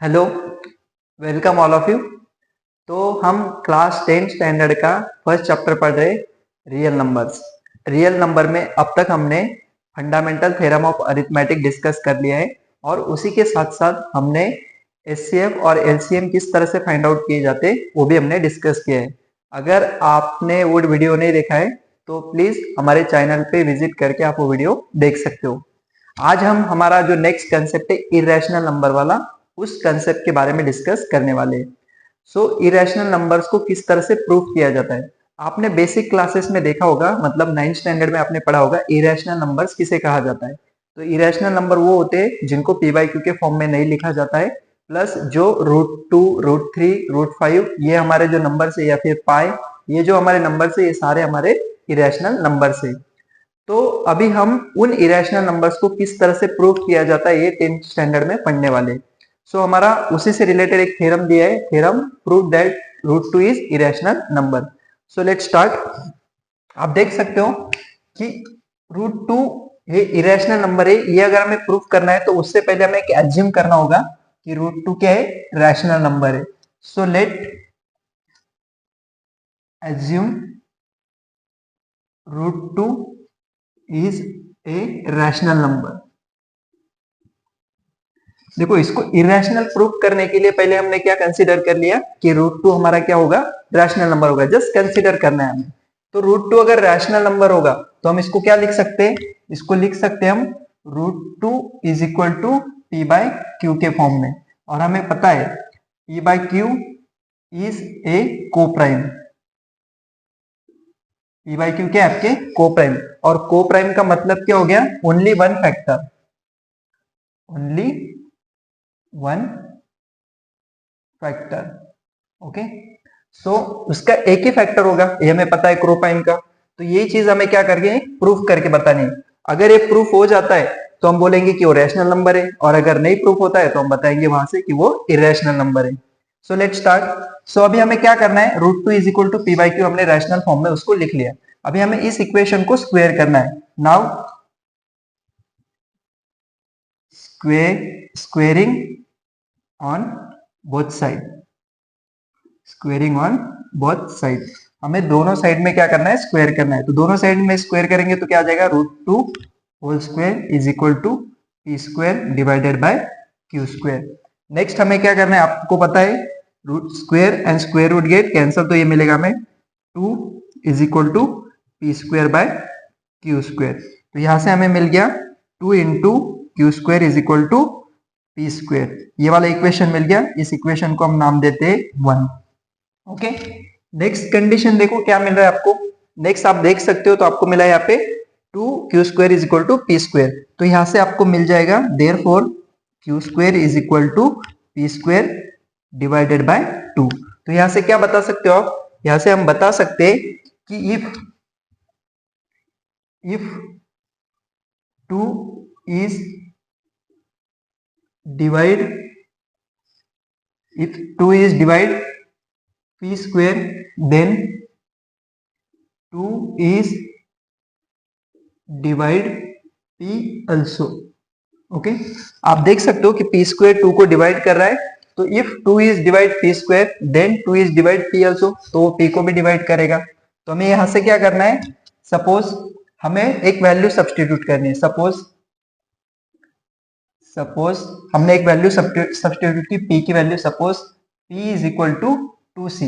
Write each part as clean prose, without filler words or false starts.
Hello, welcome all of you. तो हम class 10 standard का फर्स्ट चैप्टर पढ़ रहे रियल नंबर्स। रियल नंबर में अब तक हमने fundamental theorem of arithmetic discuss कर लिया है और उसी के साथ साथ हमने एचसीएफ और एलसीएम किस तरह से फाइंड आउट किए जाते वो भी हमने डिस्कस किया है। अगर आपने वो वीडियो नहीं देखा है तो प्लीज हमारे चैनल पे विजिट करके आप वो वीडियो देख सकते हो। आज हम हमारा जो नेक्स्ट कंसेप्ट है इरेशनल नंबर वाला, उस कंसेप्ट के बारे में डिस्कस करने वाले हैं। सो इरेशनल नंबर्स को किस तरह से प्रूव किया जाता है, आपने बेसिक क्लासेस में देखा होगा, मतलब 9th स्टैंडर्ड में आपने पढ़ा होगा इरेशनल नंबर्स किसे कहा जाता है। तो इरेशनल नंबर वो होते हैं जिनको पी बाई क्यू के फॉर्म में नहीं लिखा जाता है, प्लस जो √2, √3, √5 ये हमारे जो नंबर है, या फिर पाई ये जो हमारे नंबर है, ये सारे हमारे इरेशनल नंबर है। तो अभी हम उन इरेशनल नंबर्स को किस तरह से प्रूव किया जाता है ये 10th स्टैंडर्ड में पढ़ने वाले। सो हमारा उसी से रिलेटेड एक थ्योरम दिया है, theorem prove that √2 is irrational number. So let's start. आप देख सकते हो कि √2 ये इरेशनल नंबर है, ये अगर हमें प्रूव करना है तो उससे पहले हमें एक एज्यूम करना होगा कि √2 क्या है, रैशनल नंबर है। So let assume √2 is a rational number. देखो, इसको इरेशनल प्रूफ करने के लिए पहले हमने क्या कंसीडर कर लिया कि √2 हमारा क्या होगा, रैशनल नंबर होगा। जस्ट कंसीडर करना है हमें। तो √2 अगर रैशनल नंबर होगा तो हम इसको क्या लिख सकते हैं, इसको लिख सकते हैं हम √2 is equal to p by q के फॉर्म में। और हमें पता है p by q is a coprime. P by Q क्या है, आपके को प्राइम। और को प्राइम का मतलब क्या हो गया, only one factor, only one factor. Okay, so उसका एक ही फैक्टर होगा, ये हमें पता है क्रो प्राइम का। तो यही चीज हमें क्या करके प्रूफ करके बतानी है। अगर ये प्रूफ हो जाता है तो हम बोलेंगे कि वो रैशनल नंबर है, और अगर नहीं प्रूफ होता है तो हम बताएंगे वहां से कि वो इरेशनल नंबर है। So let's start. सो अभी हमें क्या करना है, √2 is equal to p by q हमने रैशनल फॉर्म में उसको लिख लिया। अभी हमें इस इक्वेशन को स्क्वेयर करना है। Now squaring on both side, squaring on both side. हमें दोनों साइड में क्या करना है, स्क्वायर करना है। तो दोनों साइड में स्क्वायर करेंगे तो क्या आ जाएगा, √2 whole square is equal to p square divided by q square. Next हमें क्या करना है, आपको पता है root square and square root get cancel, तो ये मिलेगा हमें 2 is equal to p square by q square. तो यहां से हमें मिल गया 2 into q square is equal to p square. ये वाला इक्वेशन मिल गया, इस इक्वेशन को हम नाम देते हैं 1। ओके, नेक्स्ट कंडीशन देखो क्या मिल रहा है आपको। नेक्स्ट आप देख सकते हो, तो आपको मिला है यहाँ पे 2 q square is equal to p square. तो यहां से आपको मिल जाएगा therefore q square is equal to p square divided by 2। तो यहां से क्या बता सकते हो आप, यहां से हम बता सकते हैं कि if 2 is divide, if 2 is divide p square, then 2 is divide p also। Okay, आप देख सकते हो कि p स्क्वायर 2 को डिवाइड कर रहा है, तो if 2 is divide p square then 2 is divide p also, तो वो p को भी डिवाइड करेगा। तो हमें यहां से क्या करना है, सपोज हमें एक वैल्यू सब्स्टिट्यूट करनी है। सपोज हमने एक वैल्यू सब्स्टिट्यूट की, p की value, suppose p is equal to 2c।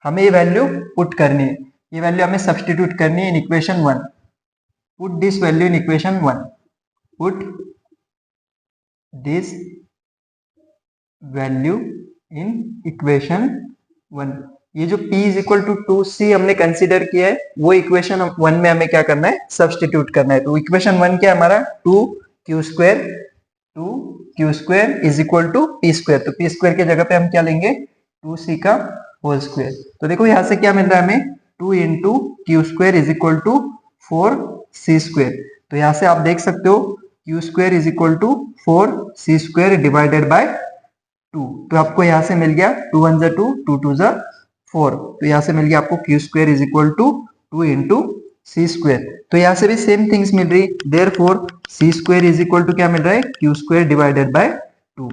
हमें ये वैल्यू पुट करनी है, ये वैल्यू हमें सब्स्टिट्यूट करनी है in equation 1। Put this value in equation 1, put this value in equation 1। ये जो p is equal to 2c हमने कंसीडर किया है, वो इक्वेशन 1 में हमें क्या करना है, सब्स्टिट्यूट करना है। तो इक्वेशन 1 क्या है हमारा, 2 q square is equal to p square. तो पी स्क्वायर की जगह पे हम क्या लेंगे, 2c का होल स्क्वायर। तो देखो यहां से क्या मिल रहा है हमें, 2 into q square is equal to 4c square. तो यहां से आप देख सकते हो q square is equal to 4c square divided by 2। तो आपको यहां से मिल गया 2 1 जा 2, 2 2 जा 4। तो यहां से मिल गया आपको q square is equal to 2 into c square. तो यहां से भी सेम थिंग्स मिल रही, therefore c square is equal to क्या मिल रहा है, q square divided by 2।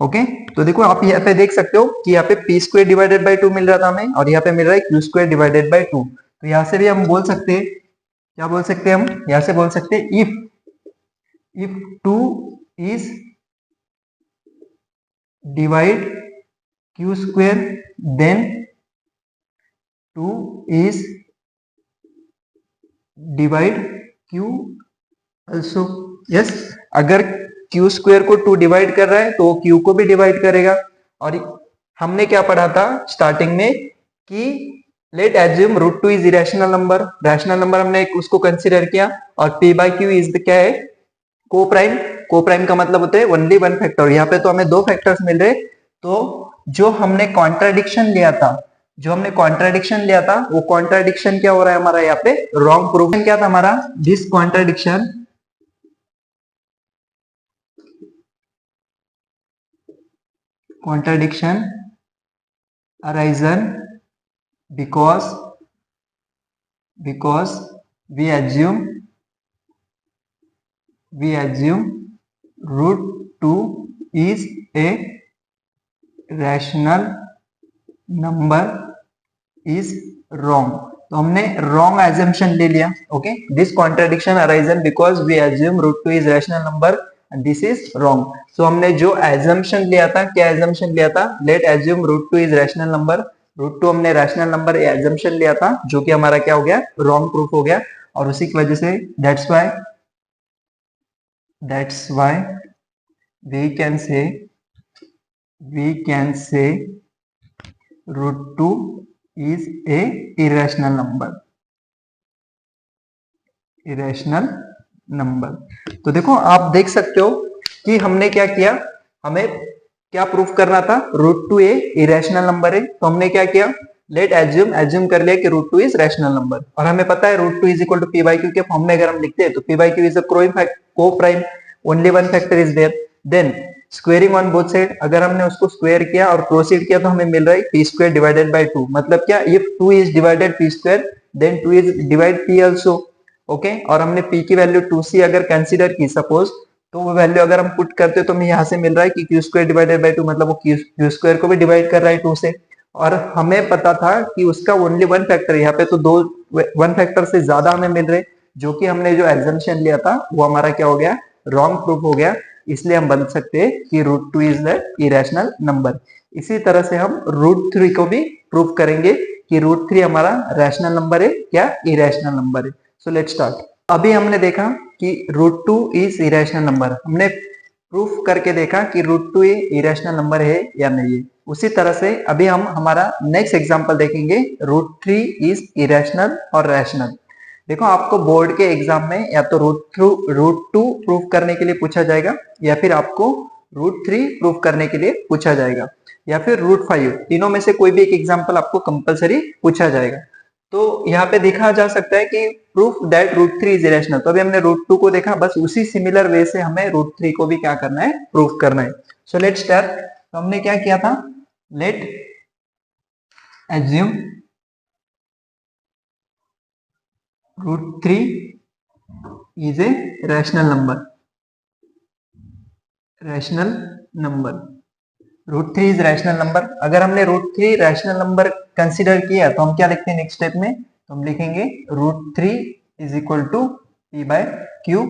Okay, तो देखो आप यहाँ पे देख सकते हो कि यहाँ पे पी स्क्वायर डिवाइडेड बाई 2 मिल रहा था हमें, और यहाँ पे मिल रहा है क्यू स्क्वायर डिवाइडेड बाई 2। तो यहाँ से भी हम बोल सकते हैं, क्या बोल सकते हैं हम, यहाँ से बोल सकते हैं if 2 is divide q square then 2 is divide q also. Yes, अगर क्यू स्क्वायर को 2 डिवाइड कर रहा है तो क्यू को भी डिवाइड करेगा। और हमने क्या पढ़ा था स्टार्टिंग में कि let assume root 2 is irrational number, rational number हमने उसको कंसीडर किया, और पी बाई क्यू इज क्या है, को प्राइम। को प्राइम का मतलब होता है ओनली वन फैक्टर। यहाँ पे तो हमें दो फैक्टर्स मिल रहे, तो जो हमने कॉन्ट्राडिक्शन लिया था, वो कॉन्ट्राडिक्शन क्या हो रहा है हमारा यहाँ पे, रॉन्ग प्रूफ। क्या था हमारा, this contradiction arisen because we assume root 2 is a rational number is wrong। तो हमने wrong assumption ले लिया। Okay, this contradiction arisen because we assume root 2 is rational number and this is wrong। so हमने जो assumption लिया था, क्या assumption लिया था, let assume root 2 is rational number, root 2 हमने rational number assumption लिया था, जो कि हमारा क्या हो गया, wrong proof हो गया। और उसी की वजह से that's why we can say root 2 is a irrational number। तो देखो आप देख सकते हो कि हमने क्या किया, हमें क्या प्रूफ करना था, रूट 2 ए इरेशनल नंबर है। तो हमने क्या किया, लेट एज्यूम कर लिया कि रूट 2 इज रैशनल नंबर, और हमें पता है root 2 is equal to p by q के फॉर्म में अगर हम लिखते हैं तो p by q is a coprime, only one factor is there. Then squaring on both side, अगर हमने उसको स्क्वायर किया और प्रोसीड किया तो हमें मिल रहा है पी स्क्वायर डिवाइडेड बाई 2। मतलब क्या, if 2 is divided p square then 2 is divide p also. Okay, और हमने p की वैल्यू 2c अगर कंसीडर की सपोज, तो वो वैल्यू अगर हम पुट करते तो हमें यहाँ से मिल रहा है कि क्यू स्क्वायर डिवाइडेड बाई 2, मतलब वो क्यू स्क्वायर को भी डिवाइड कर रहा है 2 से। और हमें पता था कि उसका ओनली वन फैक्टर है, यहाँ पे तो दो वन फैक्टर से ज्यादा हमें मिल रहे, जो कि हमने जो एग्जम्पशन लिया था वो हमारा क्या हो गया, रॉन्ग प्रूफ हो गया। इसलिए हम बन सकते हैं कि root 2 is the irrational number. इसी तरह से हम रूट 3 को भी प्रूफ करेंगे कि रूट 3 हमारा रैशनल नंबर है या इरेशनल नंबर है। So let's start. अभी हमने देखा कि रूट 2 इज इरेशनल नंबर, हमने प्रूफ करके देखा कि रूट 2 इरेशनल नंबर है या नहीं है। उसी तरह से अभी हम हमारा नेक्स्ट एग्जांपल देखेंगे, रूट 3 इज इरेशनल और रैशनल। देखो आपको बोर्ड के एग्जाम में या तो रूट 2 प्रूफ करने के लिए पूछा जाएगा, या फिर आपको रूट 3 प्रूफ करने के लिए पूछा जाएगा, या फिर रूट 5, तीनों में से कोई भी एक एग्जांपल आपको कंपलसरी पूछा जाएगा। तो यहाँ पे देखा जा सकता है कि proof that root 3 is irrational. तो अभी हमने रूट 2 को देखा, बस उसी सिमिलर वे से हमें रूट 3 को भी क्या करना है, प्रूफ करना है। So let's start. तो हमने क्या किया था, let assume root 3 is a rational number। Root 3 is rational number. अगर हमने रूट 3 रैशनल नंबर कंसीडर किया तो हम क्या लिखते हैं नेक्स्ट स्टेप में, तो हम लिखेंगे root 3 is equal to p by q,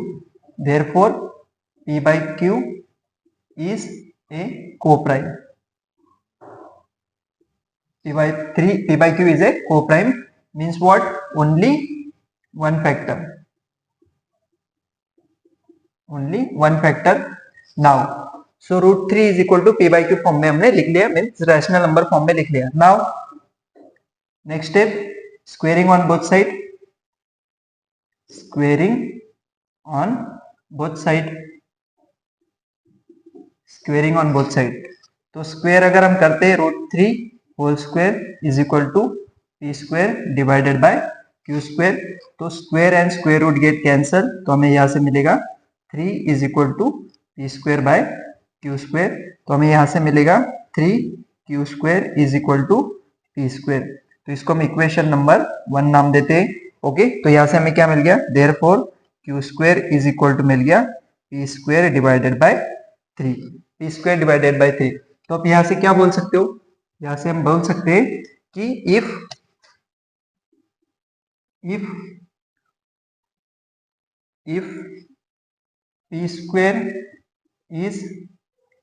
therefore p by q is a coprime. P by q is a coprime means what, only one factor. Now so root 3 is equal to p by q form में हमने लिख लिया, means rational number form में लिख लिया। Now next step, squaring on both side. तो square अगर हम करते हैं root 3 whole square is equal to P square divided by Q square. तो square and square root get cancel, तो हमें यहां से मिलेगा 3 is equal to P square by Q square. तो हमें यहां से मिलेगा 3 Q square is equal to P square. तो इसको हम इक्वेशन नंबर 1 नाम देते हैं। ओके, तो यहां से हमें क्या मिल गया, therefore Q square is equal to मिल गया P square divided by 3। P square divided by 3। तो आप यहां से क्या बोल सकते हो, यहां से हम बोल सकते हैं कि इफ पी स्क्वायर इज,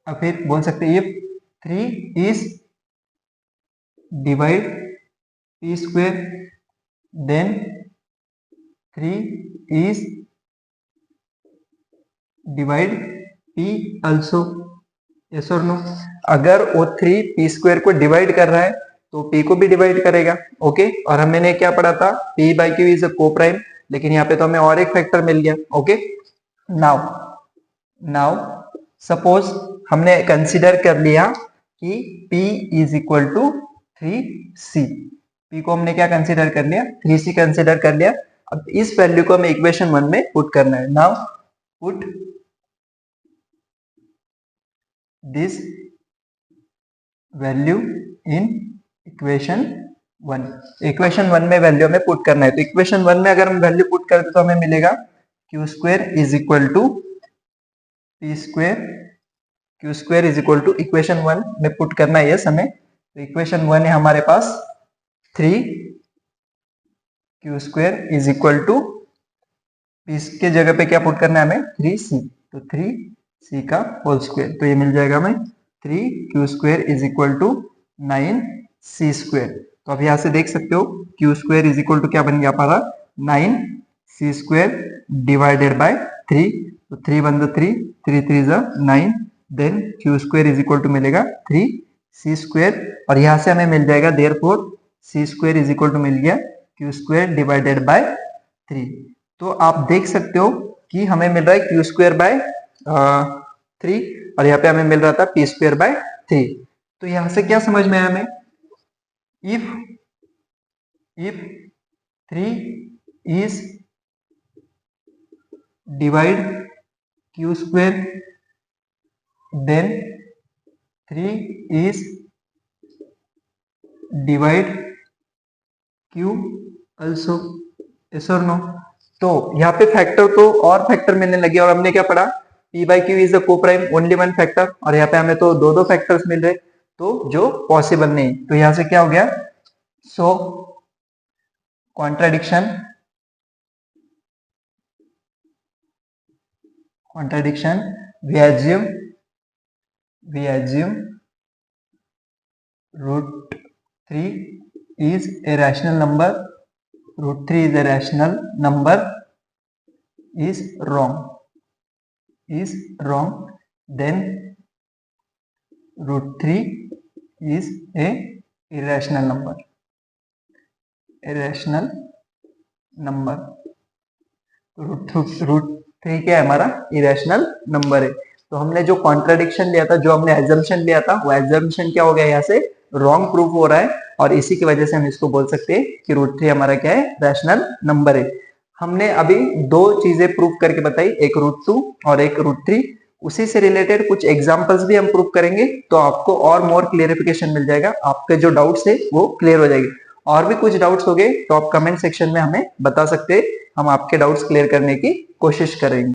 फिर बोल सकते हैं if 3 is divide p square then 3 is divide p also, yes और नो। अगर वो 3 पी स्क्वायर को डिवाइड कर रहा है तो पी को भी डिवाइड करेगा, ओके। और हमने क्या पढ़ा था, P by q is a को प्राइम, लेकिन यहाँ पे तो हमें और एक फैक्टर मिल गया, ओके। नाउ सपोज हमने कंसीडर कर लिया कि P is equal to 3C। P को हमने क्या कंसीडर कर लिया, 3C कंसीडर कर लिया। अब इस वैल्यू को हमें इक्वेशन 1 में पुट करना है। Now put this value in equation 1। Equation 1 में वैल्यू हमें पुट करना है। तो इक्वेशन 1 में अगर हम वैल्यू पुट करते तो हमें मिलेगा q square is equal to p square, q square is equal to equation 1 में पुट करना है, यस हमें। तो इक्वेशन 1 है हमारे पास 3 q square is equal to p के जगह पे क्या पुट करना है हमें, 3C। तो 3C का होल स्क्वायर, तो ये मिल जाएगा हमें 3 q square is equal to 9C square. तो अब यहां से देख सकते हो q square is equal to क्या बन गया हमारा, 9C स्क्वायर डिवाइडेड बाय 3। तो 3 वन द 3, 3 3 ज 9, then Q square is equal to मिलेगा 3C स्क्वायर। और यहां से हमें मिल जाएगा therefore C square is equal to मिल गया क्यू स्क्वायर डिवाइडेड बाय 3। तो आप देख सकते हो कि हमें मिल रहा है क्यू स्क्वायर बाय 3 और यहाँ पे हमें मिल रहा था पी स्क्वायर बाय 3। तो यहां से क्या समझ में आया हमें, if 3 is divide q square then 3 is divide q also, yes और नो। तो यहाँ पे फैक्टर तो और फैक्टर मिलने लगे और हमने क्या पढ़ा, P by q is the को प्राइम ओनली वन फैक्टर, और यहाँ पे हमें तो दो फैक्टर्स मिल रहे तो जो पॉसिबल नहीं। तो यहां से क्या हो गया, सो contradiction we assume root 3 is a rational number, root 3 is a rational number is wrong, then root 3 is a irrational number। Root 3 क्या है हमारा, इरेशनल नंबर है। तो हमने जो कॉन्ट्राडिक्शन लिया था, जो हमने एजम्पशन लिया था, वो एजम्पशन क्या हो गया, यहाँ से रॉन्ग प्रूफ हो रहा है और इसी की वजह से हम इसको बोल सकते हैं कि रूट 3 हमारा क्या है, रैशनल नंबर है। हमने अभी दो चीजें प्रूफ करके बताई, एक रूट 2 और एक रूट 3। उसी से रिलेटेड कुछ एग्जांपल्स भी हम प्रूफ करेंगे तो आपको और मोर क्लियरिफिकेशन मिल जाएगा, आपके जो डाउट्स है वो क्लियर हो जाएगी। और भी कुछ डाउट्स हो गए तो आप कमेंट सेक्शन में हमें बता सकते हैं, हम आपके डाउट्स क्लियर करने की कोशिश करेंगे।